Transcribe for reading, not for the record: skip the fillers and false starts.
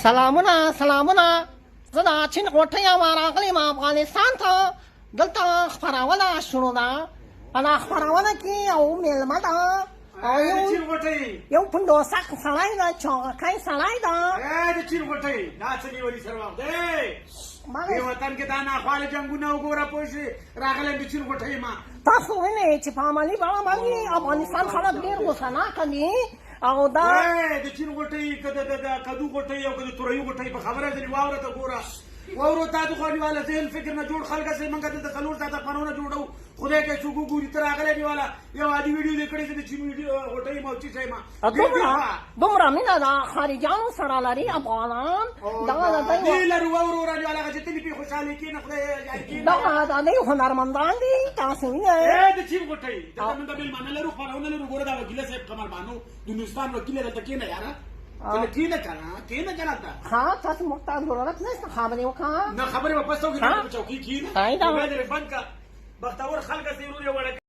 سلامونه سلامونه، زه د چین غوټۍ یم راغلی یم افغانستان ته. دلته خپرونه شروع ده. په دا خپرونه کې یو مېلمه ده او یو پنډوسک سړی ده، چاغکی سړی ده. د چین غوټۍ دا څه نیولي سر وخت دی؟ دې وطن کې دا ناخواله جنګونه وګوره پوه شوې. راغلی د چین غوټۍ ما تاسو وینئ چې په عملي بڼه باندې افغانستان خلک ډېر غوسناکه دي او دا د چین غوټۍ که د کدو غوټۍ او که د تورۍ غوټۍ په خبره ځینې واوره ته ګوره واورو تا د خوانیواله ذهن فکر نه جوړ خلک هسې موږ دلته څلور ساعته افغانونه جوړو. خدای که څوک وګوري ته راغلی نیواله یو عادي ویډیو دې کړې چې د چین غوټۍ ما او چیز یم دومره مینه د خارجیانو سره لري افغانان. دغه د دوی لرو واورو رانیواله هغه چې تلې پې خوشحالې کېنه خدای دغه د دوی هنرمندان دي. تاسو وینئ د چین غوټۍ دلته موږ مېلمانه لرو خپرونه لرو. ګوره دا وکیله صاحب قمر بانو د هندوستان وکیل دلته کېنه یاره کېنه که نه کېنه جنت ده. ها تاسو موږ ته ضرورت نشته خبرې وکړه. نه خبرې به پس ته وکړې په چوکۍ کېنه موبایل یې بند کړه. بختور خلک هسې ورور یې وړه